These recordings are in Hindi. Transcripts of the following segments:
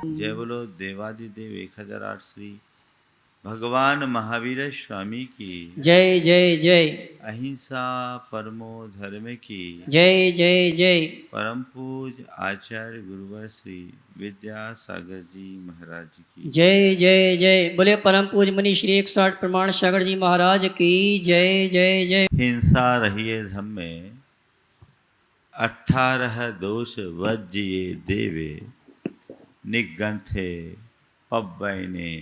जय बोलो देवादिदेव 1008 श्री भगवान महावीर स्वामी की जय जय जय। अहिंसा परमो धर्म की जय जय जय। परम पूज आचार्य गुरुवर श्री विद्यासागर जी महाराज की जय जय जय। बोले परम पूज मनी श्री 108 प्रमाण सागर जी महाराज की जय जय जय। हिंसा रहिए धम में 18 दोष वज्ये देवे निगंथे पब्बैने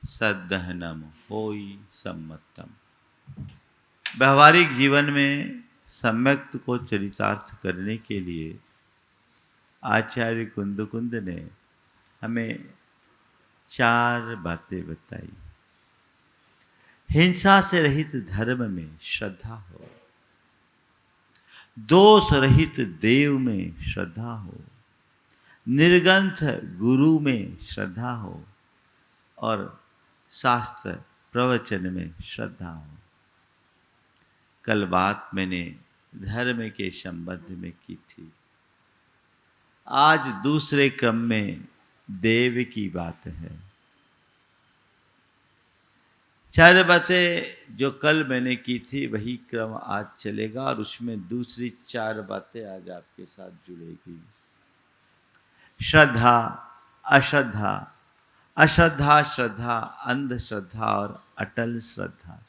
सदहनम होई सम्मतम। व्यवहारिक जीवन में सम्यक्त को चरितार्थ करने के लिए आचार्य कुंद ने हमें 4 बातें बताई। हिंसा से रहित धर्म में श्रद्धा हो, दोष रहित देव में श्रद्धा हो, निर्ग्रंथ गुरु में श्रद्धा हो और शास्त्र प्रवचन में श्रद्धा हो। कल बात मैंने धर्म के संबंध में की थी। आज दूसरे क्रम में देव की बात है। 4 बातें जो कल मैंने की थी वही क्रम आज चलेगा और उसमें दूसरी 4 बातें आज आपके साथ जुड़ेगी। श्रद्धा, अश्रद्धा, अश्रद्धा, श्रद्धा, अंधश्रद्धा और अटल श्रद्धा।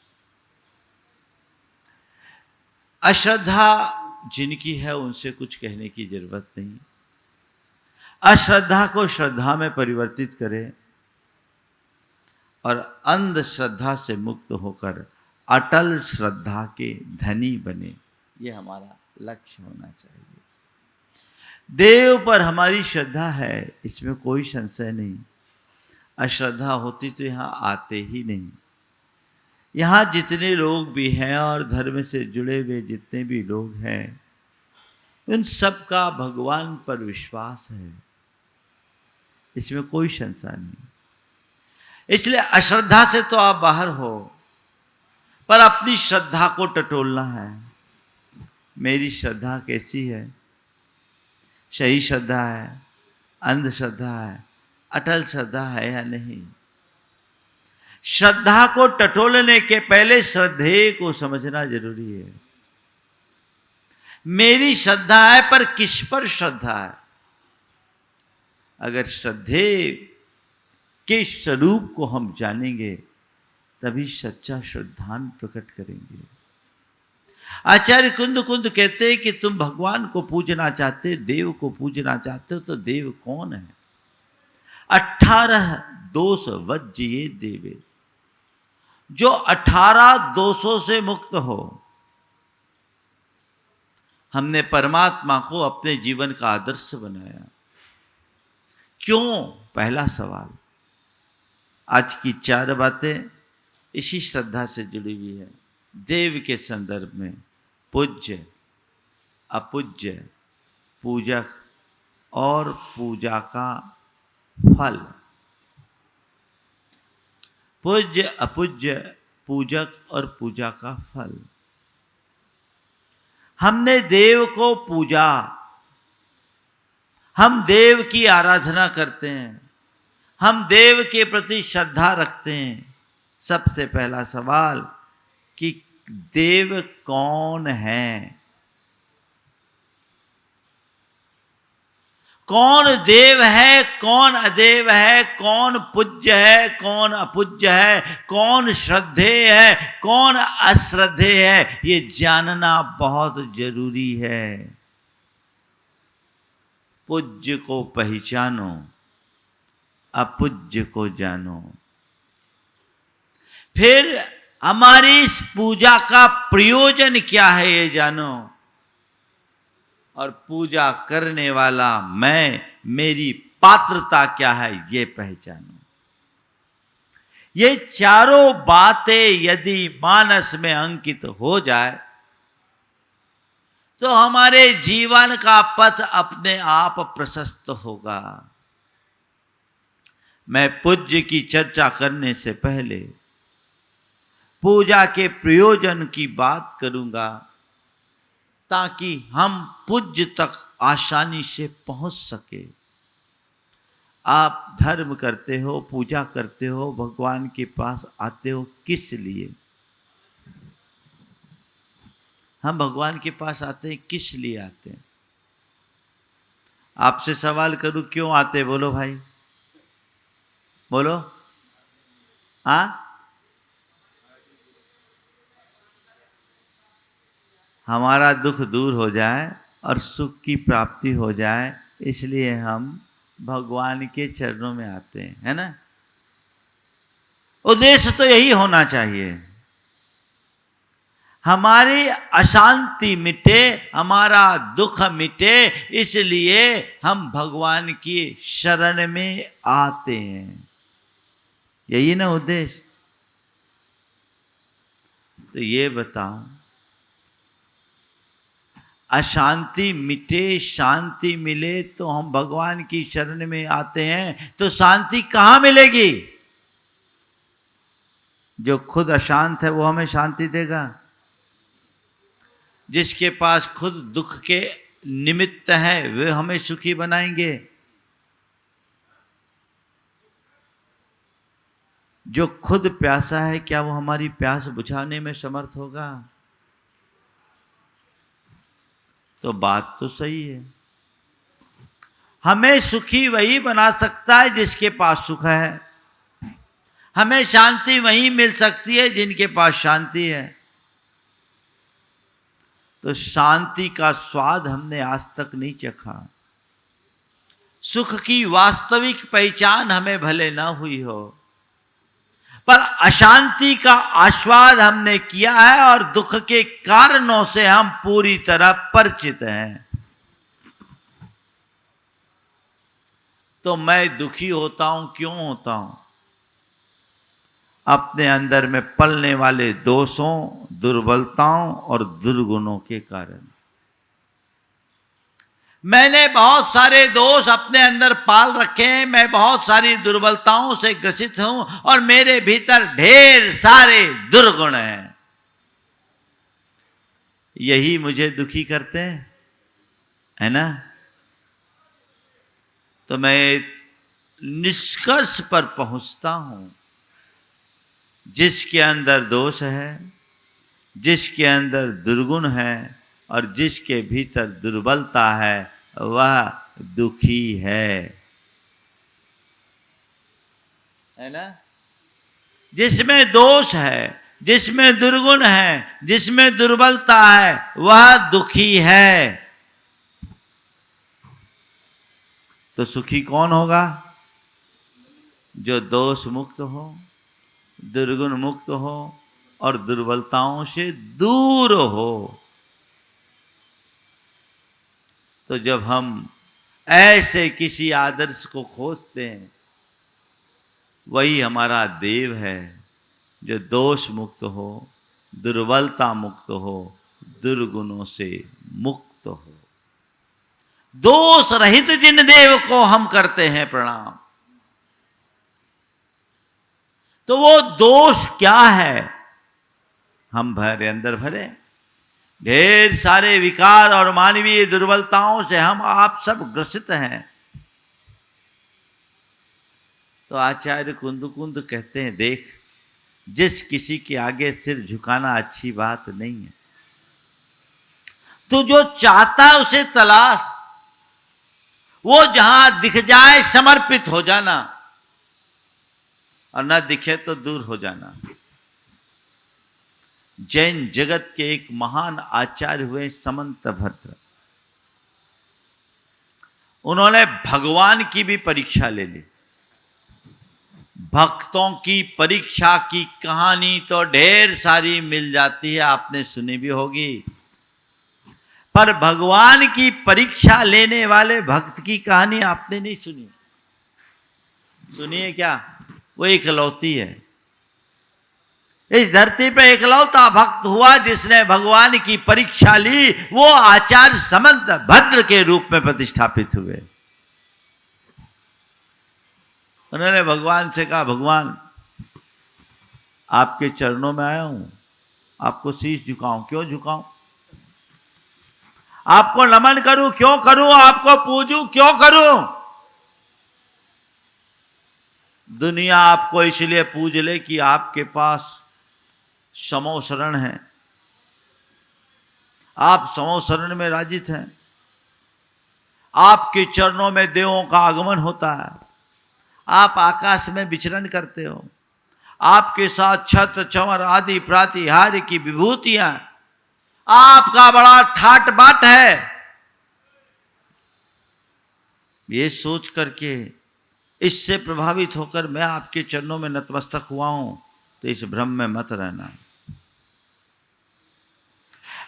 अश्रद्धा जिनकी है उनसे कुछ कहने की जरूरत नहीं। अश्रद्धा को श्रद्धा में परिवर्तित करें और अंधश्रद्धा से मुक्त होकर अटल श्रद्धा के धनी बने, ये हमारा लक्ष्य होना चाहिए। देव पर हमारी श्रद्धा है, इसमें कोई संशय नहीं। अश्रद्धा होती तो यहाँ आते ही नहीं। यहाँ जितने लोग भी हैं और धर्म से जुड़े हुए जितने भी लोग हैं, उन सब का भगवान पर विश्वास है, इसमें कोई संशय नहीं। इसलिए अश्रद्धा से तो आप बाहर हो, पर अपनी श्रद्धा को टटोलना है। मेरी श्रद्धा कैसी है? सही श्रद्धा है, अंधश्रद्धा है, अटल श्रद्धा है या नहीं? श्रद्धा को टटोलने के पहले श्रद्धेय को समझना जरूरी है। मेरी श्रद्धा है, पर किस पर श्रद्धा है? अगर श्रद्धेय के स्वरूप को हम जानेंगे तभी सच्चा श्रद्धान प्रकट करेंगे। आचार्य कुंद कहते हैं कि तुम भगवान को पूजना चाहते, देव को पूजना चाहते हो, तो देव कौन है? 18 दोष वज्ये देवे, जो 18 दोषों से मुक्त हो। हमने परमात्मा को अपने जीवन का आदर्श बनाया। क्यों? पहला सवाल। आज की 4 बातें इसी श्रद्धा से जुड़ी हुई है। देव के संदर्भ में पूज्य, अपूज्य, पूजक और पूजा का फल। पूज्य, अपूज्य, पूजक और पूजा का फल। हमने देव को पूजा, हम देव की आराधना करते हैं, हम देव के प्रति श्रद्धा रखते हैं। सबसे पहला सवाल कि देव कौन है? कौन देव है, कौन अदेव है, कौन पूज्य है, कौन अपूज्य है, कौन श्रद्धेय है, कौन अश्रद्धेय है, ये जानना बहुत जरूरी है। पूज्य को पहचानो, अपूज्य को जानो। फिर हमारी इस पूजा का प्रयोजन क्या है ये जानो, और पूजा करने वाला मैं, मेरी पात्रता क्या है ये पहचानो। ये चारों बातें यदि मानस में अंकित हो जाए तो हमारे जीवन का पथ अपने आप प्रशस्त होगा। मैं पूज्य की चर्चा करने से पहले पूजा के प्रयोजन की बात करूंगा, ताकि हम पूज्य तक आसानी से पहुंच सके। आप धर्म करते हो, पूजा करते हो, भगवान के पास आते हो किस लिए? हम भगवान के पास आते हैं किस लिए आते हैं? आपसे सवाल करूं, क्यों आते? बोलो भाई, बोलो। हाँ, हमारा दुख दूर हो जाए और सुख की प्राप्ति हो जाए, इसलिए हम भगवान के चरणों में आते हैं, है ना? उद्देश्य तो यही होना चाहिए, हमारी अशांति मिटे, हमारा दुख मिटे, इसलिए हम भगवान की शरण में आते हैं। यही ना उद्देश्य? तो ये बताओ, अशांति मिटे, शांति मिले तो हम भगवान की शरण में आते हैं, तो शांति कहाँ मिलेगी? जो खुद अशांत है वो हमें शांति देगा? जिसके पास खुद दुख के निमित्त है वे हमें सुखी बनाएंगे? जो खुद प्यासा है, क्या वो हमारी प्यास बुझाने में समर्थ होगा? तो बात तो सही है। हमें सुखी वही बना सकता है जिसके पास सुख है, हमें शांति वही मिल सकती है जिनके पास शांति है। तो शांति का स्वाद हमने आज तक नहीं चखा, सुख की वास्तविक पहचान हमें भले न हुई हो, पर अशांति का आस्वाद हमने किया है और दुख के कारणों से हम पूरी तरह परिचित हैं। तो मैं दुखी होता हूं, क्यों होता हूं? अपने अंदर में पलने वाले दोषों, दुर्बलताओं और दुर्गुणों के कारण। मैंने बहुत सारे दोष अपने अंदर पाल रखे हैं, मैं बहुत सारी दुर्बलताओं से ग्रसित हूं और मेरे भीतर ढेर सारे दुर्गुण हैं। यही मुझे दुखी करते हैं, है ना? तो मैं निष्कर्ष पर पहुंचता हूं, जिसके अंदर दोष है, जिसके अंदर दुर्गुण है और जिसके भीतर दुर्बलता है, वह दुखी है ना? जिसमें दोष है, जिसमें दुर्गुण है, जिसमें दुर्बलता है, वह दुखी है। तो सुखी कौन होगा? जो दोष मुक्त हो, दुर्गुण मुक्त हो और दुर्बलताओं से दूर हो। तो जब हम ऐसे किसी आदर्श को खोजते हैं, वही हमारा देव है, जो दोष मुक्त हो, दुर्बलता मुक्त हो, दुर्गुणों से मुक्त हो। दोष रहित जिन देव को हम करते हैं प्रणाम। तो वो दोष क्या है? हम भरे, अंदर भरे ढेर सारे विकार और मानवीय दुर्बलताओं से हम आप सब ग्रसित हैं। तो आचार्य कुंद कहते हैं, देख, जिस किसी के आगे सिर झुकाना अच्छी बात नहीं है। तो जो चाहता है उसे तलाश, वो जहां दिख जाए समर्पित हो जाना, और न दिखे तो दूर हो जाना। जैन जगत के एक महान आचार्य हुए समंत भद्र, उन्होंने भगवान की भी परीक्षा ले ली। भक्तों की परीक्षा की कहानी तो ढेर सारी मिल जाती है, आपने सुनी भी होगी, पर भगवान की परीक्षा लेने वाले भक्त की कहानी आपने नहीं सुनी। सुनिए क्या? वो इकलौती है। इस धरती पे इकलौता भक्त हुआ जिसने भगवान की परीक्षा ली, वो आचार्य समंत भद्र के रूप में प्रतिष्ठापित हुए। उन्होंने भगवान से कहा, भगवान आपके चरणों में आया हूं, आपको शीश झुकाऊं। क्यों झुकाऊं? आपको नमन करूं, क्यों करूं? आपको पूजूं, क्यों करूं? दुनिया आपको इसलिए पूज ले कि आपके पास समो शरण है, आप समो शरण में राजित हैं, आपके चरणों में देवों का आगमन होता है, आप आकाश में विचरण करते हो, आपके साथ छत्र चंवर आदि प्रातिहार्य की विभूतियां, आपका बड़ा ठाट बाट है। ये सोच करके, इससे प्रभावित होकर मैं आपके चरणों में नतमस्तक हुआ हूं, तो इस भ्रम में मत रहना।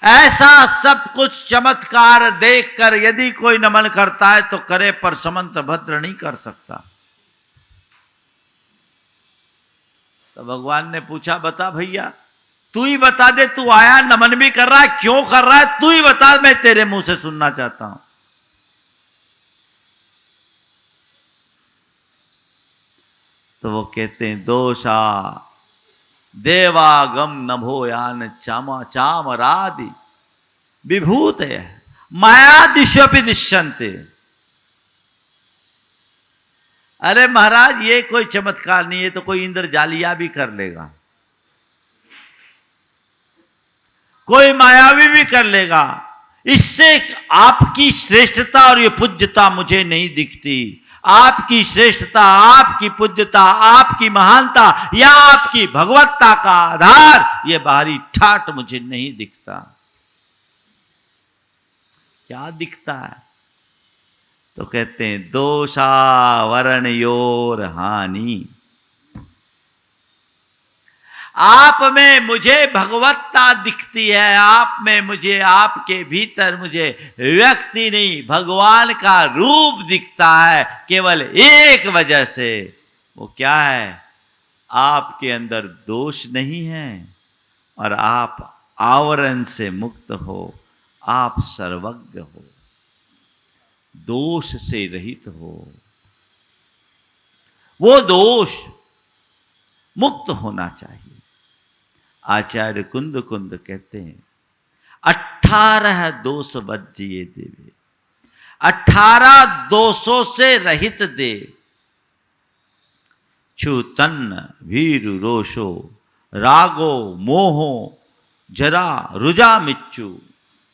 ऐसा सब कुछ चमत्कार देखकर यदि कोई नमन करता है तो करे, पर समंत भद्र नहीं कर सकता। तो भगवान ने पूछा, बता भैया, तू ही बता दे, तू आया नमन भी कर रहा है, क्यों कर रहा है, तू ही बता, मैं तेरे मुंह से सुनना चाहता हूं। तो वो कहते हैं, दोषा देवागम नभोयान चामा चामरादि विभूत माया दिश्यपि दिश्यन्ते। अरे महाराज, ये कोई चमत्कार नहीं है, तो कोई इंद्रजालिया भी कर लेगा, कोई मायावी भी कर लेगा। इससे आपकी श्रेष्ठता और ये पूज्यता मुझे नहीं दिखती। आपकी श्रेष्ठता, आपकी पूज्यता, आपकी महानता या आपकी भगवत्ता का आधार ये बाहरी ठाट मुझे नहीं दिखता। क्या दिखता है? तो कहते हैं, दोषावरण योर हानि। आप में मुझे भगवत्ता दिखती है, आप में मुझे, आपके भीतर मुझे व्यक्ति नहीं भगवान का रूप दिखता है, केवल एक वजह से। वो क्या है? आपके अंदर दोष नहीं है और आप आवरण से मुक्त हो, आप सर्वज्ञ हो, दोष से रहित हो। वो दोष मुक्त होना चाहिए। आचार्य कुंद कुंद कहते हैं, 18 दोष बज्जिए देवे, 18 दोषों से रहित दे। छु तन्न भीरु रोषो रागो मोहो जरा रुजा मिच्चु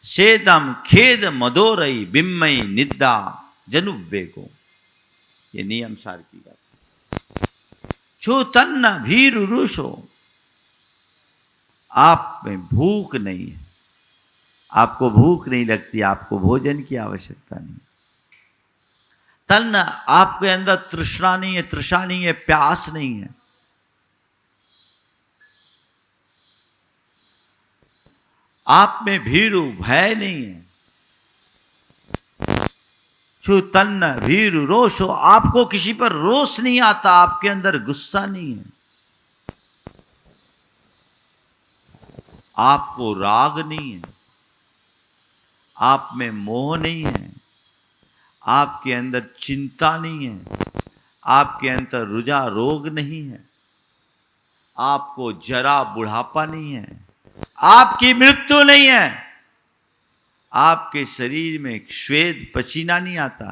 सेदम खेद मदोरई बिम्मई निद्दा जनुवेगो। ये नियम सार की बात। छु तन्न भीरु रोषो, आप में भूख नहीं है, आपको भूख नहीं लगती, आपको भोजन की आवश्यकता नहीं। तन्न, आपके अंदर तृष्णा नहीं है, तृषा नहीं है, प्यास नहीं है। आप में भीरु, भय नहीं है। छु तन्न भीरु रोषो, आपको किसी पर रोष नहीं आता, आपके अंदर गुस्सा नहीं है। आपको राग नहीं है, आप में मोह नहीं है, आपके अंदर चिंता नहीं है, आपके अंदर रुजा रोग नहीं है, आपको जरा बुढ़ापा नहीं है, आपकी मृत्यु नहीं है, आपके शरीर में श्वेत पसीना नहीं आता,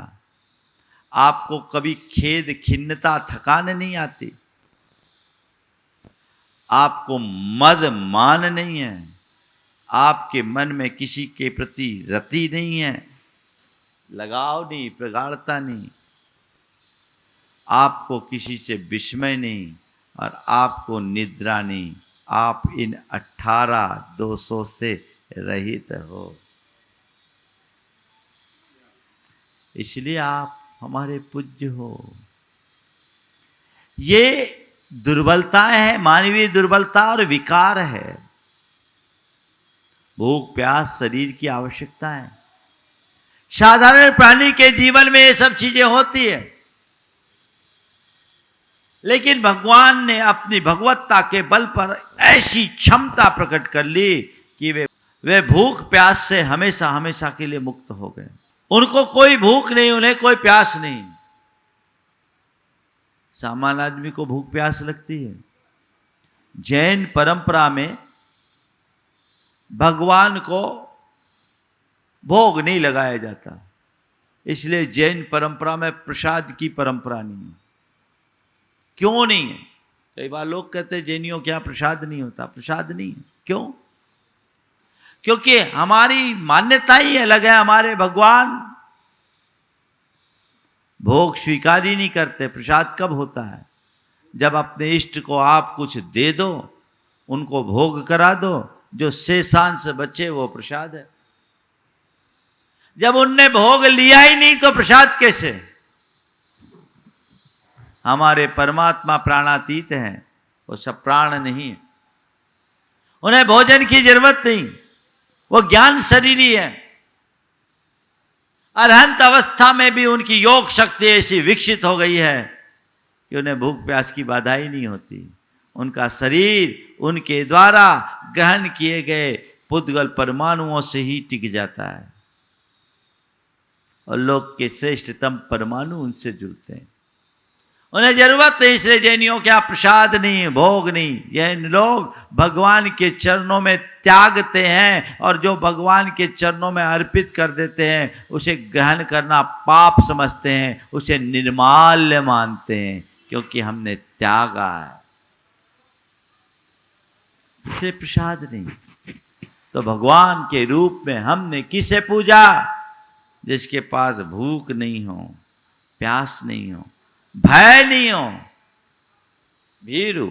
आपको कभी खेद खिन्नता थकान नहीं आती, आपको मद मान नहीं है, आपके मन में किसी के प्रति रति नहीं है, लगाव नहीं, प्रगाढ़ता नहीं, आपको किसी से विस्मय नहीं और आपको निद्रा नहीं। आप इन 18 दोषों से रहित हो। इसलिए आप हमारे पूज्य हो। ये दुर्बलताएं है, मानवीय दुर्बलता और विकार है। भूख प्यास शरीर की आवश्यकता है। साधारण प्राणी के जीवन में ये सब चीजें होती है, लेकिन भगवान ने अपनी भगवत्ता के बल पर ऐसी क्षमता प्रकट कर ली कि वे भूख प्यास से हमेशा हमेशा के लिए मुक्त हो गए। उनको कोई भूख नहीं, उन्हें कोई प्यास नहीं। सामान्य आदमी को भूख प्यास लगती है। जैन परंपरा में भगवान को भोग नहीं लगाया जाता, इसलिए जैन परंपरा में प्रसाद की परंपरा नहीं है। क्यों नहीं है? कई बार लोग कहते हैं जैनियों के यहाँ प्रसाद नहीं होता। प्रसाद नहीं है, क्यों? क्योंकि हमारी मान्यता ही अलग है। हमारे भगवान भोग स्वीकार ही नहीं करते। प्रसाद कब होता है? जब अपने इष्ट को आप कुछ दे दो, उनको भोग करा दो, जो शेषांश बचे वो प्रसाद है। जब उनने भोग लिया ही नहीं तो प्रसाद कैसे? हमारे परमात्मा प्राणातीत हैं, वो सब प्राण नहीं है, उन्हें भोजन की जरूरत नहीं, वो ज्ञान शरीरी है। अरहंत अवस्था में भी उनकी योग शक्ति ऐसी विकसित हो गई है कि उन्हें भूख प्यास की बाधा ही नहीं होती। उनका शरीर उनके द्वारा ग्रहण किए गए पुद्गल परमाणुओं से ही टिक जाता है और लोक के श्रेष्ठतम परमाणु उनसे जुड़ते हैं। उन्हें जरूरत है, इसलिए जैनियों क्या प्रसाद नहीं, भोग नहीं। जैन लोग भगवान के चरणों में त्यागते हैं और जो भगवान के चरणों में अर्पित कर देते हैं उसे ग्रहण करना पाप समझते हैं, उसे निर्माल्य मानते हैं, क्योंकि हमने त्यागा है। इसलिए प्रसाद नहीं। तो भगवान के रूप में हमने किसे पूजा? जिसके पास भूख नहीं हो, प्यास नहीं हो, भय नहीं हो, भीरू।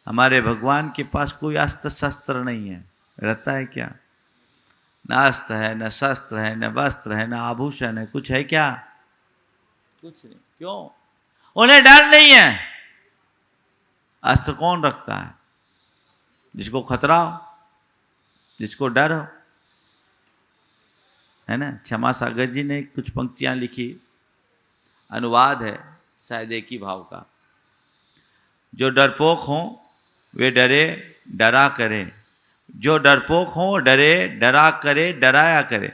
हमारे भगवान के पास कोई अस्त्र शस्त्र नहीं है। रहता है क्या? न अस्त्र है, न शस्त्र है, न वस्त्र है, न आभूषण है, कुछ है क्या? कुछ नहीं। क्यों? उन्हें डर नहीं है। अस्त्र कौन रखता है? जिसको खतरा हो, जिसको डर हो, है ना। क्षमा सागर जी ने कुछ पंक्तियां लिखी, अनुवाद है शायद एक ही भाव का। जो डरपोक हों वे डरे डरा करें, जो डरपोक हों डरे डरा करे डराया करे,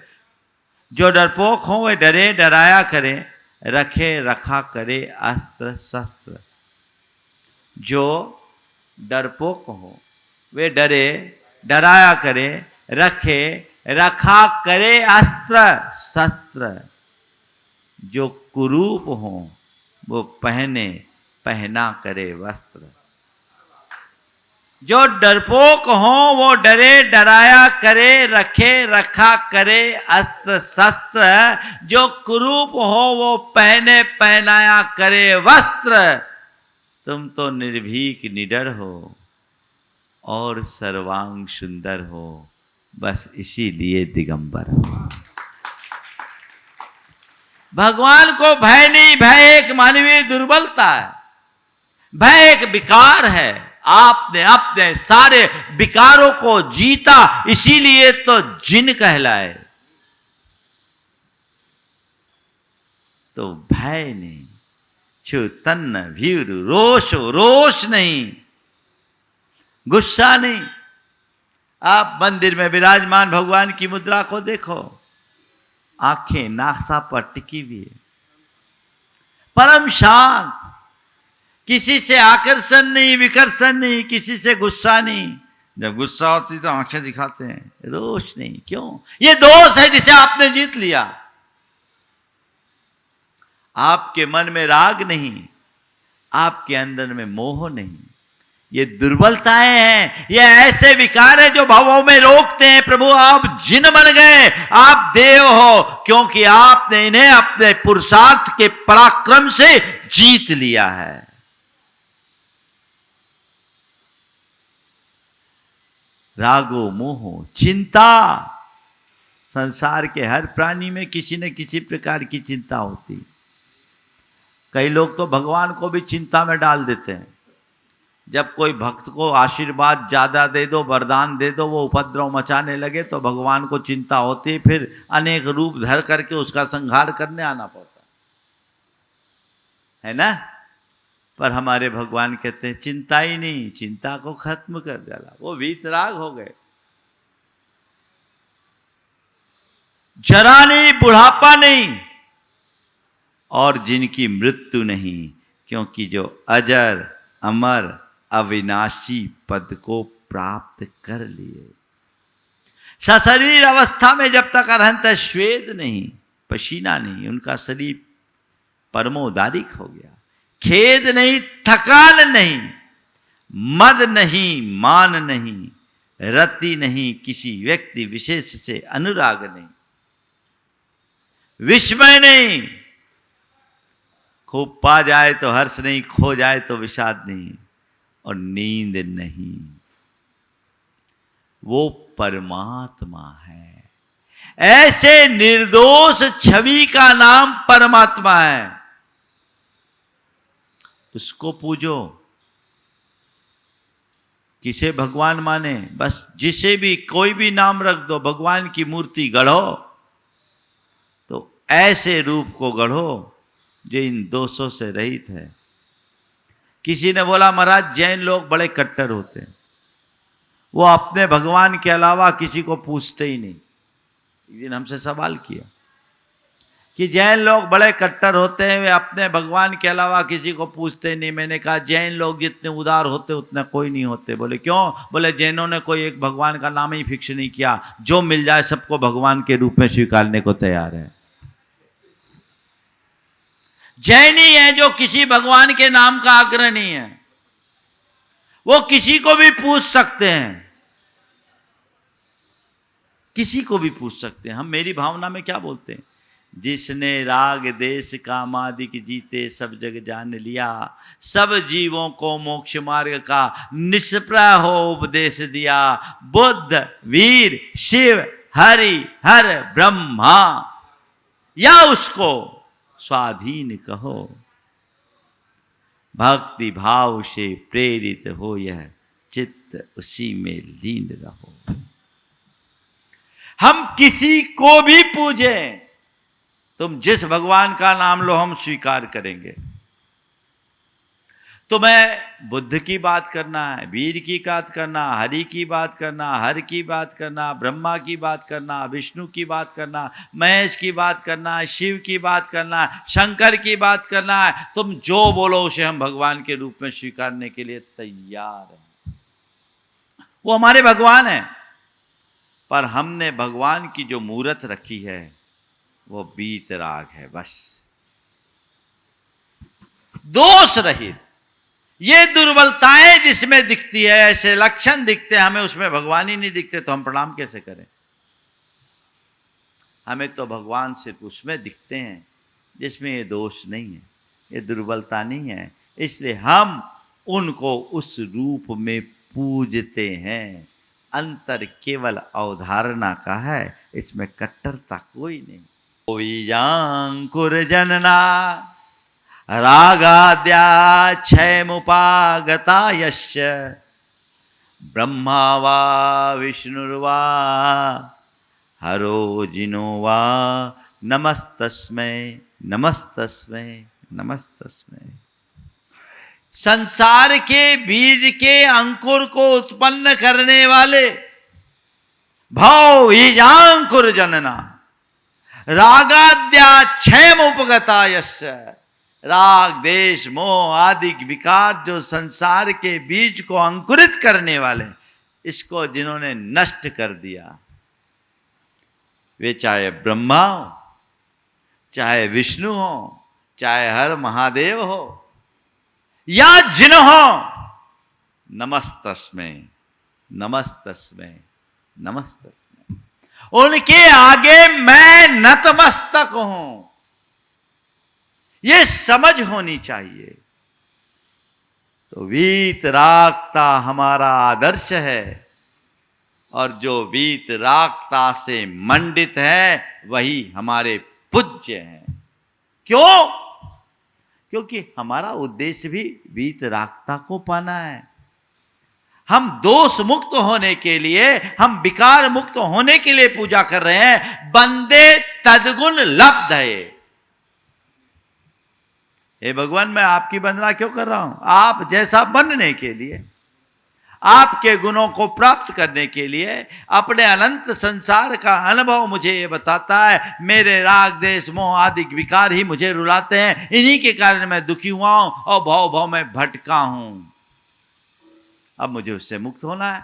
जो डरपोक हों वे डरे डराया करें, रखे रखा करे अस्त्र शस्त्र। जो डरपोक हों वे डरे डराया करे, रखे रखा करे अस्त्र शस्त्र। जो कुरूप हो वो पहने पहना करे वस्त्र। जो डरपोक हो वो डरे डराया करे, रखे रखा करे अस्त्र शस्त्र। जो कुरूप हो वो पहने पहनाया करे वस्त्र। तुम तो निर्भीक निडर हो और सर्वांग सुंदर हो, बस इसीलिए दिगंबर हो। भगवान को भय नहीं, भय एक मानवीय दुर्बलता है, भय एक विकार है। आपने अपने सारे विकारों को जीता, इसीलिए तो जिन कहलाए। तो भय नहीं, छु तन्न भीरु रोष, रोष नहीं, गुस्सा नहीं। आप मंदिर में विराजमान भगवान की मुद्रा को देखो, आंखें नासा पर टिकी हुई है, परम शांत, किसी से आकर्षण नहीं, विकर्षण नहीं, किसी से गुस्सा नहीं। जब गुस्सा होती तो आंखें दिखाते हैं, रोष नहीं। क्यों? ये दोष है जिसे आपने जीत लिया। आपके मन में राग नहीं, आपके अंदर में मोह नहीं। ये दुर्बलताएं हैं, ये ऐसे विकार हैं जो भावों में रोकते हैं। प्रभु आप जिन बन गए, आप देव हो, क्योंकि आपने इन्हें अपने पुरुषार्थ के पराक्रम से जीत लिया है। रागो मोहो चिंता, संसार के हर प्राणी में किसी न किसी प्रकार की चिंता होती। कई लोग तो भगवान को भी चिंता में डाल देते हैं। जब कोई भक्त को आशीर्वाद ज्यादा दे दो, वरदान दे दो, वो उपद्रव मचाने लगे तो भगवान को चिंता होती, फिर अनेक रूप धर करके उसका संहार करने आना पड़ता है ना। पर हमारे भगवान कहते हैं चिंता ही नहीं, चिंता को खत्म कर डाला। वो वीतराग हो गए। जरा नहीं, बुढ़ापा नहीं, और जिनकी मृत्यु नहीं, क्योंकि जो अजर अमर अविनाशी पद को प्राप्त कर लिए। सशरीर अवस्था में जब तक अरहंत श्वेत नहीं, पसीना नहीं, उनका शरीर परमोदारिक हो गया। खेद नहीं, थकान नहीं, मद नहीं, मान नहीं, रति नहीं, किसी व्यक्ति विशेष से अनुराग नहीं, विस्मय नहीं, खूब पा जाए तो हर्ष नहीं, खो जाए तो विषाद नहीं, और नींद नहीं। वो परमात्मा है। ऐसे निर्दोष छवि का नाम परमात्मा है। उसको पूजो। किसे भगवान माने, बस जिसे भी कोई भी नाम रख दो, भगवान की मूर्ति गढ़ो तो ऐसे रूप को गढ़ो जो इन दोषों से रहित है। किसी ने बोला महाराज जैन लोग बड़े कट्टर होते हैं, वो अपने भगवान के अलावा किसी को पूछते ही नहीं। एक दिन हमसे सवाल किया कि जैन लोग बड़े कट्टर होते हैं, वे अपने भगवान के अलावा किसी को पूछते नहीं। मैंने कहा जैन लोग जितने उदार होते उतने कोई नहीं होते। बोले क्यों? बोले जैनों ने कोई एक भगवान का नाम ही फिक्स नहीं किया, जो मिल जाए सबको भगवान के रूप में स्वीकारने को तैयार है। जैन ही है जो किसी भगवान के नाम का आग्रह नहीं है। वो किसी को भी पूछ सकते हैं, किसी को भी पूछ सकते हैं। हम मेरी भावना में क्या बोलते हैं? जिसने राग देश कामादिक जीते सब जग जान लिया, सब जीवों को मोक्ष मार्ग का निष्प्रह हो उपदेश दिया। बुद्ध, वीर, शिव, हरि, हर, ब्रह्मा, या उसको स्वाधीन कहो। भक्ति भाव से प्रेरित हो यह चित्त उसी में लीन रहो। हम किसी को भी पूजें, तुम जिस भगवान का नाम लो हम स्वीकार करेंगे। तुम्हें बुद्ध की बात करना है, वीर की बात करना, हरि की बात करना, हर की बात करना, ब्रह्मा की बात करना, विष्णु की बात करना, महेश की बात करना, शिव की बात करना, शंकर की बात करना है, तुम जो बोलो उसे हम भगवान के रूप में स्वीकारने के लिए तैयार हैं। वो हमारे भगवान हैं, पर हमने भगवान की जो मूर्त रखी है वो वीतराग है। बस दोष रहित। ये दुर्बलताएं जिसमें दिखती है, ऐसे लक्षण दिखते हैं, हमें उसमें भगवान ही नहीं दिखते तो हम प्रणाम कैसे करें? हमें तो भगवान सिर्फ उसमें दिखते हैं जिसमें ये दोष नहीं है, ये दुर्बलता नहीं है, इसलिए हम उनको उस रूप में पूजते हैं। अंतर केवल अवधारणा का है, इसमें कट्टरता कोई नहीं। कोई जनना रागाद्या क्षयमुपागता यश्च ब्रह्मा वा विष्णुर्वा हरो जिनो वा नमस्तस्मै नमस्तस्मै नमस्तस्मै। संसार के बीज के अंकुर को उत्पन्न करने वाले भाव बीजांकुर जनना रागाद्या क्षयम उपगता यश्च। राग देश मोह आदि विकार जो संसार के बीज को अंकुरित करने वाले, इसको जिन्होंने नष्ट कर दिया, वे चाहे ब्रह्मा हो, चाहे विष्णु हो, चाहे हर महादेव हो, या जिन हो, नमस्तस्मै नमस्तस्मै नमस्तस्मै। उनके आगे मैं नतमस्तक हूं, ये समझ होनी चाहिए। तो वीतरागता हमारा आदर्श है, और जो वीतरागता से मंडित है वही हमारे पूज्य हैं। क्यों? क्योंकि हमारा उद्देश्य भी वीतरागता को पाना है। हम दोष मुक्त होने के लिए, हम विकार मुक्त होने के लिए पूजा कर रहे हैं। बंदे तदगुण लब्ध है। हे भगवान, मैं आपकी वंदना क्यों कर रहा हूं? आप जैसा बनने के लिए, आपके गुणों को प्राप्त करने के लिए। अपने अनंत संसार का अनुभव मुझे ये बताता है, मेरे राग देश मोह आदि विकार ही मुझे रुलाते हैं, इन्हीं के कारण मैं दुखी हुआ हूं और भव भव में भटका हूं। अब मुझे उससे मुक्त होना है।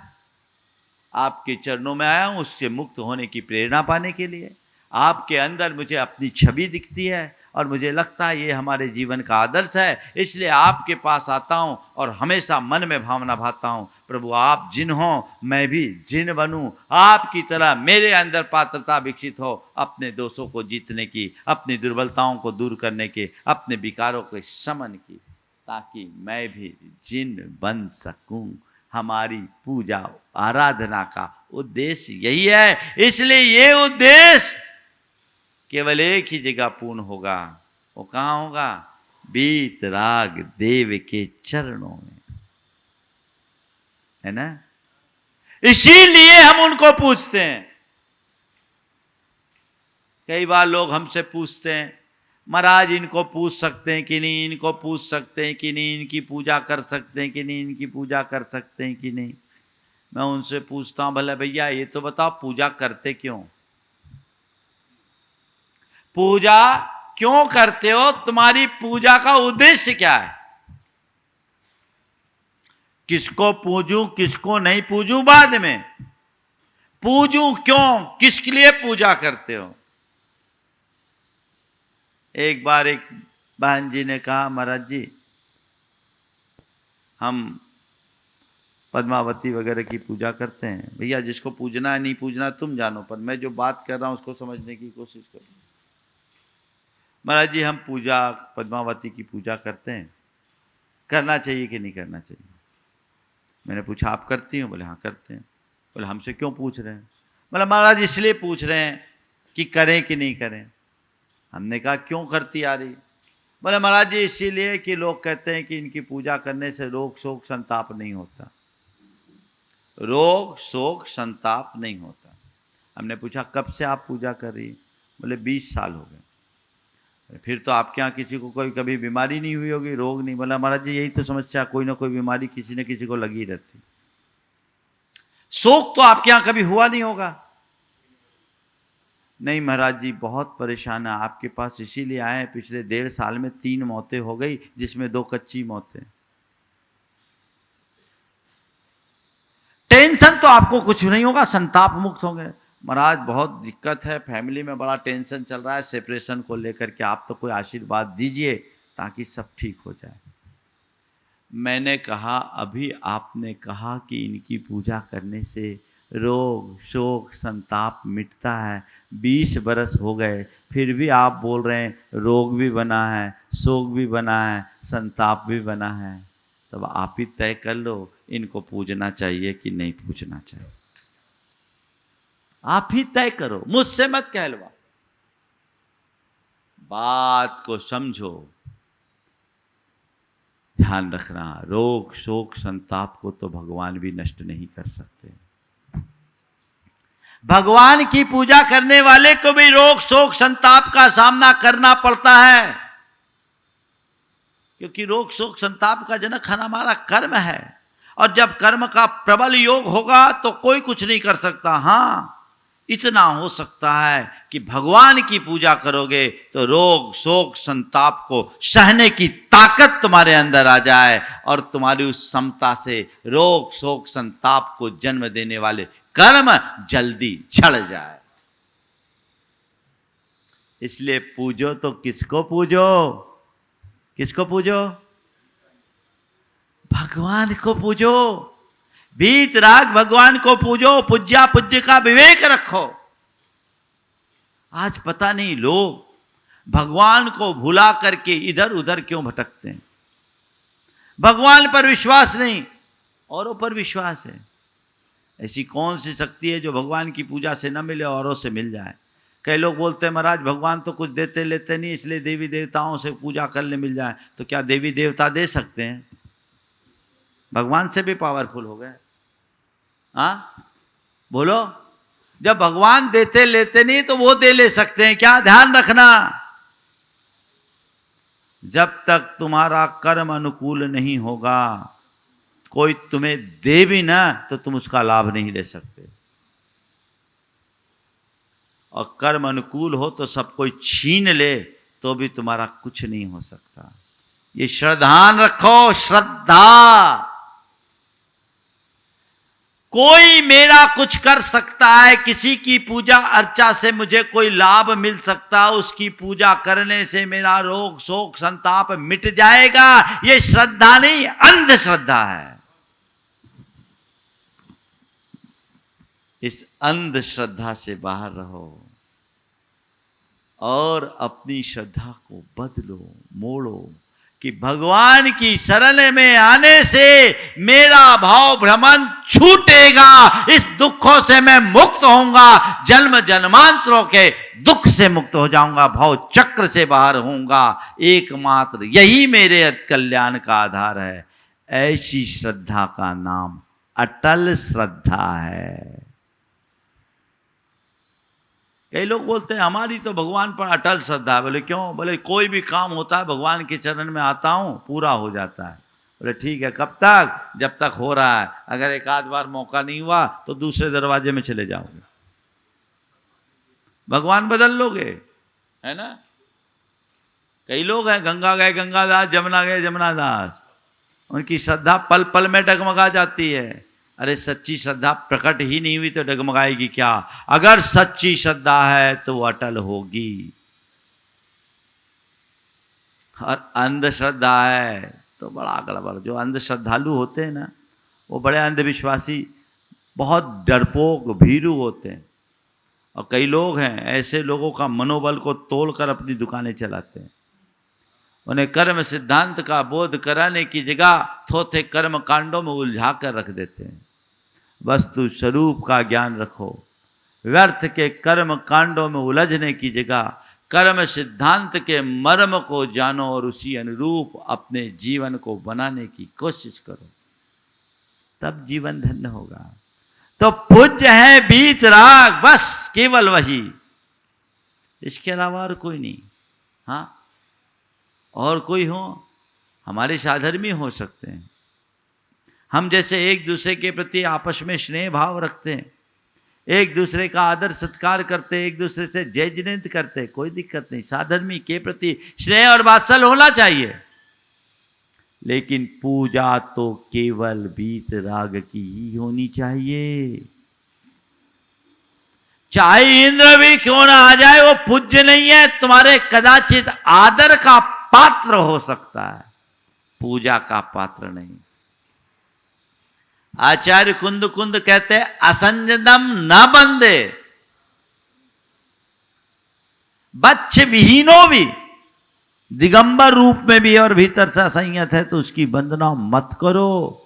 आपके चरणों में आया हूं उससे मुक्त होने की प्रेरणा पाने के लिए। आपके अंदर मुझे अपनी छवि दिखती है, और मुझे लगता है ये हमारे जीवन का आदर्श है। इसलिए आपके पास आता हूँ और हमेशा मन में भावना भाता हूँ, प्रभु आप जिन हो मैं भी जिन बनूं, आपकी तरह मेरे अंदर पात्रता विकसित हो अपने दोषों को जीतने की, अपनी दुर्बलताओं को दूर करने की, अपने विकारों के शमन की, ताकि मैं भी जिन बन सकूं। हमारी पूजा आराधना का उद्देश्य यही है। इसलिए ये उद्देश्य केवल एक ही जगह पूर्ण होगा, वो कहाँ होगा? वीतराग देव के चरणों में, है ना। इसीलिए हम उनको पूछते हैं। कई बार लोग हमसे पूछते हैं, महाराज इनको पूछ सकते हैं कि नहीं, इनको पूछ सकते हैं कि नहीं, इनकी पूजा कर सकते हैं कि नहीं, इनकी पूजा कर सकते हैं कि नहीं। मैं उनसे पूछता हूं, भले भैया ये तो बताओ पूजा करते क्यों? पूजा क्यों करते हो? तुम्हारी पूजा का उद्देश्य क्या है? किसको पूजूं किसको नहीं पूजूं बाद में, पूजूं क्यों, किसके लिए पूजा करते हो? एक बार एक बहन जी ने कहा, महाराज जी हम पद्मावती वगैरह की पूजा करते हैं। भैया जिसको पूजना है नहीं पूजना तुम जानो, पर मैं जो बात कर रहा हूं उसको समझने की कोशिश करो। महाराज जी हम पूजा पद्मावती की पूजा करते हैं, करना चाहिए कि नहीं करना चाहिए? मैंने पूछा आप करती हो? बोले हाँ करते हैं। बोले हमसे क्यों पूछ रहे हैं? बोला महाराज इसलिए पूछ रहे हैं कि करें कि नहीं करें। हमने कहा क्यों करती आ रही? बोले महाराज जी इसीलिए कि लोग कहते हैं कि इनकी पूजा करने से रोग शोक संताप नहीं होता, रोग शोक संताप नहीं होता। हमने पूछा कब से आप पूजा कर रही? बोले 20 साल हो गए। फिर तो आपके यहाँ किसी को कोई कभी बीमारी नहीं हुई होगी, रोग नहीं? बोला महाराज जी यही तो समस्या, कोई ना कोई बीमारी किसी न किसी को लगी रहती। शोक तो आपके यहाँ कभी हुआ नहीं होगा? नहीं महाराज जी बहुत परेशान है, आपके पास इसीलिए आए हैं, पिछले 1.5 साल में 3 मौतें हो गई जिसमें 2 कच्ची मौतें। टेंशन तो आपको कुछ नहीं होगा, संताप मुक्त होंगे। महाराज बहुत दिक्कत है, फैमिली में बड़ा टेंशन चल रहा है सेपरेशन को लेकर के, आप तो कोई आशीर्वाद दीजिए ताकि सब ठीक हो जाए। मैंने कहा अभी आपने कहा कि इनकी पूजा करने से रोग शोक संताप मिटता है, 20 बरस हो गए फिर भी आप बोल रहे हैं रोग भी बना है, शोक भी बना है, संताप भी बना है। तब आप ही तय कर लो इनको पूजना चाहिए कि नहीं पूजना चाहिए। आप ही तय करो, मुझसे मत कहलवा। बात को समझो, ध्यान रखना रोग शोक संताप को तो भगवान भी नष्ट नहीं कर सकते। भगवान की पूजा करने वाले को भी रोग शोक संताप का सामना करना पड़ता है, क्योंकि रोग शोक संताप का जनक हमारा कर्म है, और जब कर्म का प्रबल योग होगा तो कोई कुछ नहीं कर सकता। हाँ इतना हो सकता है कि भगवान की पूजा करोगे तो रोग शोक संताप को सहने की ताकत तुम्हारे अंदर आ जाए, और तुम्हारी उस क्षमता से रोग शोक संताप को जन्म देने वाले कर्म जल्दी झड़ जाए। इसलिए पूजो तो किसको पूजो? किसको पूजो? भगवान को पूजो। वीतराग भगवान को पूजो, पूज्या पूज्य का विवेक रखो। आज पता नहीं लोग भगवान को भुला करके इधर उधर क्यों भटकते हैं। भगवान पर विश्वास नहीं, औरों पर विश्वास है। ऐसी कौन सी शक्ति है जो भगवान की पूजा से न मिले औरों से मिल जाए? कई लोग बोलते हैं महाराज भगवान तो कुछ देते लेते नहीं, इसलिए देवी देवताओं से पूजा करने मिल जाए। तो क्या देवी देवता दे सकते हैं? भगवान से भी पावरफुल हो गए। हाँ बोलो, जब भगवान देते लेते नहीं तो वो दे ले सकते हैं क्या? ध्यान रखना, जब तक तुम्हारा कर्म अनुकूल नहीं होगा कोई तुम्हें दे भी ना तो तुम उसका लाभ नहीं ले सकते, और कर्म अनुकूल हो तो सब कोई छीन ले तो भी तुम्हारा कुछ नहीं हो सकता। ये श्रद्धान रखो, श्रद्धा। कोई मेरा कुछ कर सकता है, किसी की पूजा अर्चा से मुझे कोई लाभ मिल सकता है, उसकी पूजा करने से मेरा रोग शोक संताप मिट जाएगा, ये श्रद्धा नहीं अंधश्रद्धा है। इस अंधश्रद्धा से बाहर रहो और अपनी श्रद्धा को बदलो, मोड़ो कि भगवान की शरण में आने से मेरा भाव भ्रमण छूटेगा, इस दुखों से मैं मुक्त होऊंगा, जन्म जन्मांतरों के दुख से मुक्त हो जाऊंगा, भाव चक्र से बाहर होऊंगा, एकमात्र यही मेरे कल्याण का आधार है। ऐसी श्रद्धा का नाम अटल श्रद्धा है। कई लोग बोलते हैं हमारी तो भगवान पर अटल श्रद्धा है। बोले क्यों? बोले कोई भी काम होता है भगवान के चरण में आता हूं, पूरा हो जाता है। बोले ठीक है, कब तक? जब तक हो रहा है, अगर एक आध बार मौका नहीं हुआ तो दूसरे दरवाजे में चले जाओगे, भगवान बदल लोगे, है ना। कई लोग हैं गंगा गए गंगादास, जमुना गए जमुनादास, उनकी श्रद्धा पल पल में डगमगा जाती है। अरे सच्ची श्रद्धा प्रकट ही नहीं हुई तो डगमगाएगी क्या? अगर सच्ची श्रद्धा है तो वो अटल होगी, और अंधश्रद्धा है तो बड़ा गड़बड़। जो अंधश्रद्धालु होते हैं ना, वो बड़े अंधविश्वासी, बहुत डरपोक भीरू होते हैं। और कई लोग हैं ऐसे, लोगों का मनोबल को तोड़कर अपनी दुकानें चलाते हैं। उन्हें कर्म सिद्धांत का बोध कराने की जगह थोथे कर्म कांडों में उलझा कर रख देते हैं। वस्तु स्वरूप का ज्ञान रखो, व्यर्थ के कर्म कांडों में उलझने की जगह कर्म सिद्धांत के मर्म को जानो और उसी अनुरूप अपने जीवन को बनाने की कोशिश करो, तब जीवन धन्य होगा। तो पूज्य है बीत राग, बस केवल वही, इसके अलावा और कोई नहीं। हाँ, और कोई हो, हमारे साधर्मी हो सकते हैं, हम जैसे एक दूसरे के प्रति आपस में स्नेह भाव रखते हैं, एक दूसरे का आदर सत्कार करते, एक दूसरे से जय जिनेंद करते, कोई दिक्कत नहीं। साधर्मी के प्रति स्नेह और वात्सल होना चाहिए, लेकिन पूजा तो केवल बीत राग की ही होनी चाहिए। चाहे इंद्र भी क्यों ना आ जाए, वो पूज्य नहीं है, तुम्हारे कदाचित आदर का पात्र हो सकता है, पूजा का पात्र नहीं। आचार्य कुंद कुंद कहते हैं असंजदम न बंदे, बच्च विहीनो भी, दिगंबर रूप में भी और भीतर से असंयत है तो उसकी वंदना मत करो।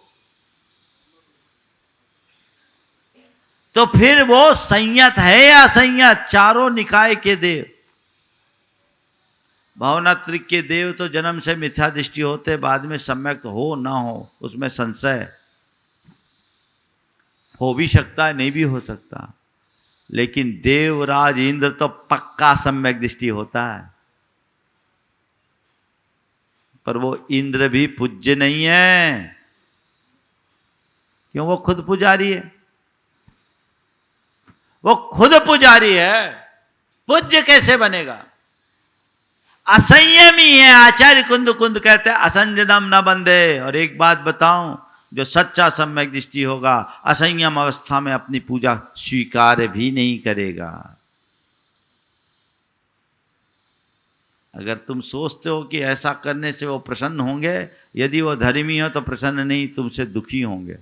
तो फिर वो संयत है या असंयत? चारों निकाय के देव, भावनात्रिक के देव तो जन्म से मिथ्या दृष्टि होते, बाद में सम्यक हो ना हो उसमें संशय हो भी सकता है, नहीं भी हो सकता, लेकिन देवराज इंद्र तो पक्का सम्यक दृष्टि होता है। पर वो इंद्र भी पूज्य नहीं है, क्यों? वो खुद पुजारी है, वो खुद पुजारी है, पूज्य कैसे बनेगा? असंयमी है। आचार्य कुंद कुंद कहते हैं असंजदम न बंदे। और एक बात बताऊं, जो सच्चा सम्यक दृष्टि होगा असंयम अवस्था में अपनी पूजा स्वीकार भी नहीं करेगा। अगर तुम सोचते हो कि ऐसा करने से वो प्रसन्न होंगे, यदि वो धर्मी हो तो प्रसन्न नहीं, तुमसे दुखी होंगे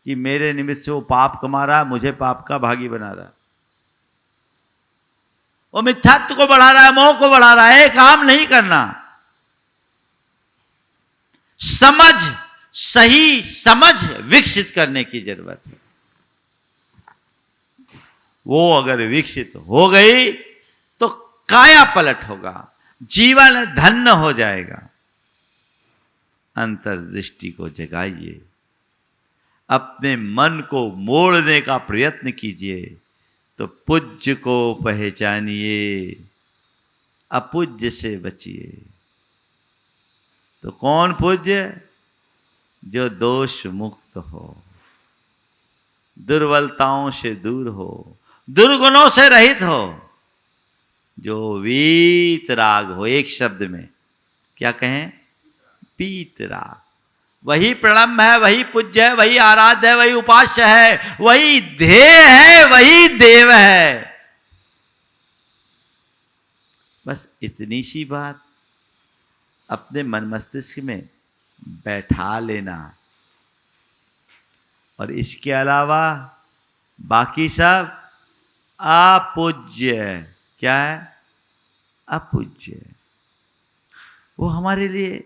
कि मेरे निमित्त से वो पाप कमा रहा है, मुझे पाप का भागी बना रहा है, वो मिथ्यात्व को बढ़ा रहा है, मोह को बढ़ा रहा है। काम नहीं करना, समझ, सही समझ विकसित करने की जरूरत है। वो अगर विकसित हो गई तो काया पलट होगा, जीवन धन्य हो जाएगा। अंतर्दृष्टि को जगाइए, अपने मन को मोड़ने का प्रयत्न कीजिए, तो पूज्य को पहचानिए, अपूज्य से बचिए। तो कौन पूज्य? जो दोष मुक्त हो, दुर्बलताओं से दूर हो, दुर्गुणों से रहित हो, जो वीत राग हो। एक शब्द में क्या कहें? पीत राग। वही प्रणम्य है, वही पूज्य है, वही आराध्य है, वही उपास्य है, वही ध्येय है, वही देव है। बस इतनी सी बात अपने मन मस्तिष्क में बैठा लेना, और इसके अलावा बाकी सब अपूज्य। क्या है? अपूज्य। वो हमारे लिए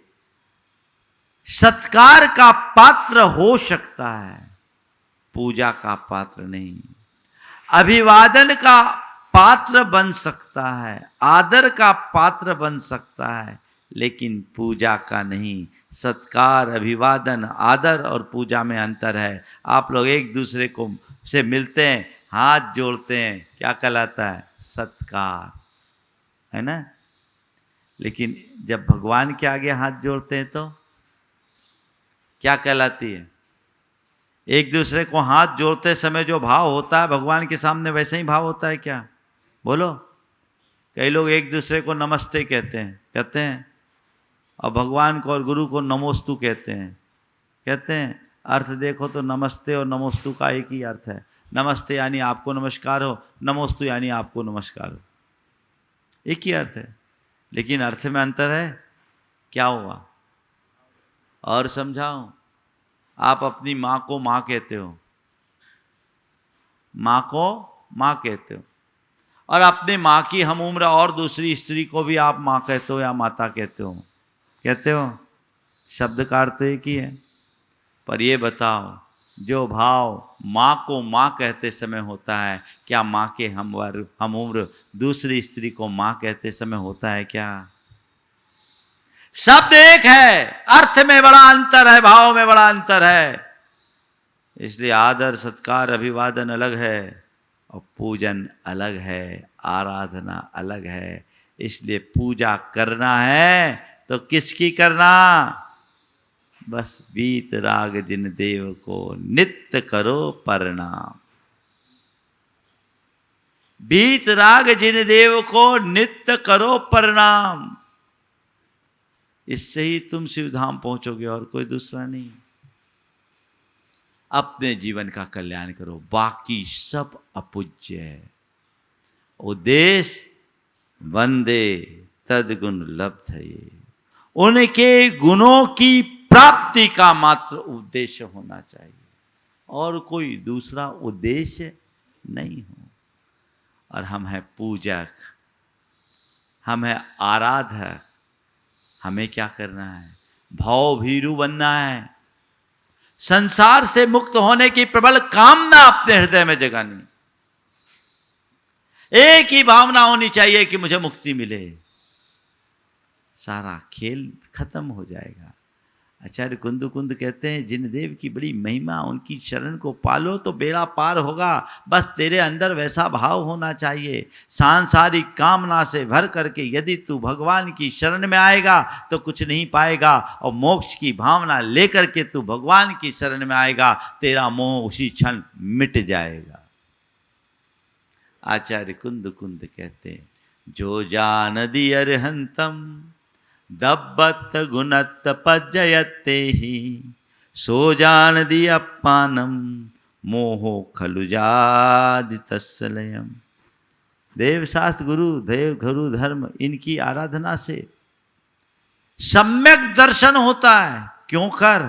सत्कार का पात्र हो सकता है, पूजा का पात्र नहीं। अभिवादन का पात्र बन सकता है, आदर का पात्र बन सकता है, लेकिन पूजा का नहीं। सत्कार, अभिवादन, आदर और पूजा में अंतर है। आप लोग एक दूसरे को से मिलते हैं, हाथ जोड़ते हैं, क्या कहलाता है? सत्कार, है ना। लेकिन जब भगवान के आगे हाथ जोड़ते हैं तो क्या कहलाती है? एक दूसरे को हाथ जोड़ते समय जो भाव होता है भगवान के सामने वैसे ही भाव होता है क्या? बोलो। कई लोग एक दूसरे को नमस्ते कहते हैं, और भगवान को और गुरु को नमोस्तु कहते हैं। अर्थ देखो तो नमस्ते और नमोस्तु का एक ही अर्थ है। नमस्ते यानी आपको नमस्कार हो, नमोस्तु यानी आपको नमस्कार हो, एक ही अर्थ है, लेकिन अर्थ में अंतर है। क्या हुआ? और समझाओ। आप अपनी माँ को माँ कहते हो, माँ को माँ कहते हो, और अपने माँ की हम उम्र और दूसरी स्त्री को भी आप माँ कहते हो या माता कहते हो। शब्द का अर्थ एक ही है। पर ये बताओ, जो भाव माँ को माँ कहते समय होता है, क्या माँ के हम उम्र दूसरी स्त्री को माँ कहते समय होता है क्या? शब्द एक है, अर्थ में बड़ा अंतर है, भाव में बड़ा अंतर है। इसलिए आदर, सत्कार, अभिवादन अलग है और पूजन अलग है, आराधना अलग है। इसलिए पूजा करना है तो किसकी करना? बस बीत राग जिन देव को नित्य करो प्रणाम। बीत राग जिन देव को नित्य करो प्रणाम। इससे ही तुम शिवधाम पहुंचोगे, और कोई दूसरा नहीं। अपने जीवन का कल्याण करो, बाकी सब अपूज्य है। उद्देश्य वंदे तद्गुण लब्ध है, उनके गुणों की प्राप्ति का मात्र उद्देश्य होना चाहिए, और कोई दूसरा उद्देश्य नहीं हो। और हम हैं पूजक, हम हैं आराधक। हमें क्या करना है? भाव भीरू बनना है। संसार से मुक्त होने की प्रबल कामना अपने हृदय में जगानी। एक ही भावना होनी चाहिए कि मुझे मुक्ति मिले। सारा खेल खत्म हो जाएगा। आचार्य कुंद कहते हैं, जिन देव की बड़ी महिमा, उनकी शरण को पालो तो बेड़ा पार होगा। बस तेरे अंदर वैसा भाव होना चाहिए। सांसारिक कामना से भर करके यदि तू भगवान की शरण में आएगा तो कुछ नहीं पाएगा, और मोक्ष की भावना लेकर के तू भगवान की शरण में आएगा, तेरा मोह उसी क्षण मिट जाएगा। आचार्य कुंद कहते हैं, जो जान दी अरहंतम दब्बत गुणत पज्जयते ही, सो जान दी अपानम मोहो खलु जादि तत्सलयम। देवशास्त्र, गुरु धर्म, इनकी आराधना से सम्यक दर्शन होता है। क्यों कर?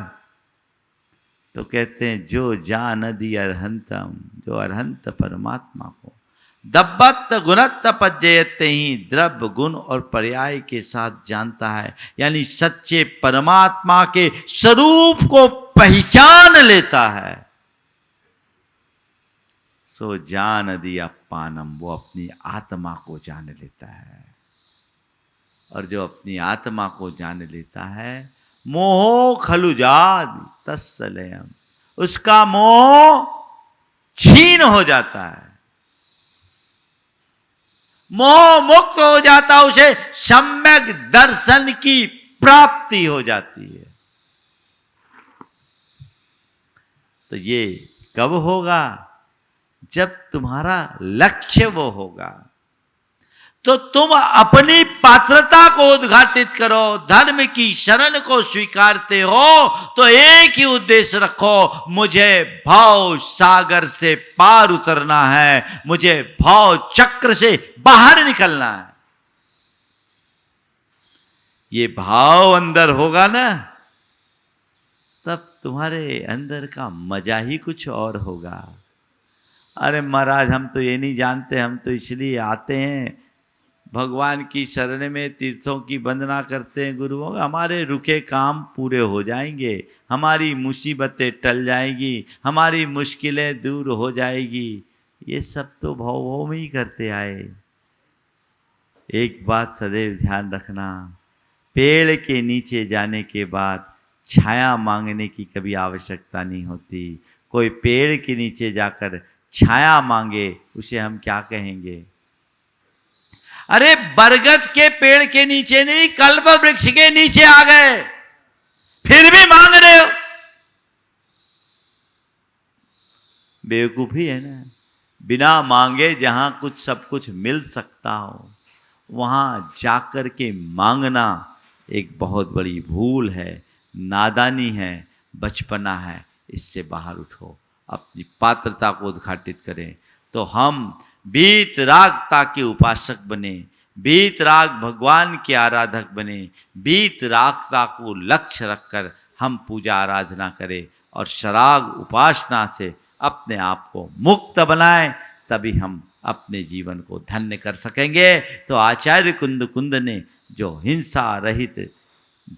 तो कहते हैं, जो जान दी अरहंतम, जो अरहंत परमात्मा को दब्बत गुणत पज्जयते ही, द्रव्य, गुण और पर्याय के साथ जानता है, यानी सच्चे परमात्मा के स्वरूप को पहचान लेता है। सो जान दिया पानम, वो अपनी आत्मा को जान लेता है। और जो अपनी आत्मा को जान लेता है, मोहो खलुजाद तत्सलयम, उसका मोह छीन हो जाता है, मोह मुक्त हो जाता, उसे सम्यक दर्शन की प्राप्ति हो जाती है। तो ये कब होगा? जब तुम्हारा लक्ष्य वो होगा। तो तुम अपनी पात्रता को उद्घाटित करो, धर्म की शरण को स्वीकारते हो तो एक ही उद्देश्य रखो, मुझे भाव सागर से पार उतरना है, मुझे भाव चक्र से बाहर निकलना है। ये भाव अंदर होगा ना, तब तुम्हारे अंदर का मजा ही कुछ और होगा। अरे महाराज, हम तो ये नहीं जानते, हम तो इसलिए आते हैं भगवान की शरण में, तीर्थों की वंदना करते हैं, गुरुओं, हमारे रुके काम पूरे हो जाएंगे, हमारी मुसीबतें टल जाएंगी, हमारी मुश्किलें दूर हो जाएगी। ये सब तो भाव में ही करते आए। एक बात सदैव ध्यान रखना, पेड़ के नीचे जाने के बाद छाया मांगने की कभी आवश्यकता नहीं होती। कोई पेड़ के नीचे जाकर छाया मांगे, उसे हम क्या कहेंगे? अरे बरगद के पेड़ के नीचे नहीं, कल्प वृक्ष के नीचे आ गए, फिर भी मांग रहे हो। बेवकूफी है ना। बिना मांगे जहां कुछ सब कुछ मिल सकता हो, वहां जाकर के मांगना एक बहुत बड़ी भूल है, नादानी है, बचपना है। इससे बाहर उठो, अपनी पात्रता को उद्घाटित करें तो हम वीतरागता के उपासक बने, वीतराग भगवान के आराधक बने, वीतरागता को लक्ष्य रखकर हम पूजा आराधना करें और शराग उपासना से अपने आप को मुक्त बनाएं, तभी हम अपने जीवन को धन्य कर सकेंगे। तो आचार्य कुंद ने जो हिंसा रहित,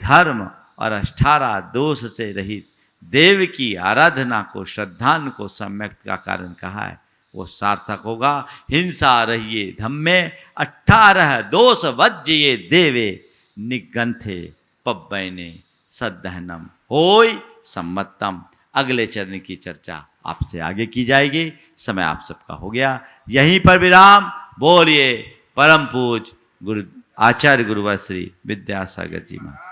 धर्म और 18 दोष से रहित देव की आराधना को, श्रद्धान को सम्यक का कारण कहा है, वो सार्थक होगा। हिंसा रहिए धम्मे, 18 दोष वज्ये देवे, निगंथे पब्बैने सद्दहनम होय सम्मतम। अगले चरण की चर्चा आपसे आगे की जाएगी। समय आप सबका हो गया, यहीं पर विराम। बोलिए परम पूज गुरु आचार्य गुरुवर श्री विद्यासागर जी महाराज।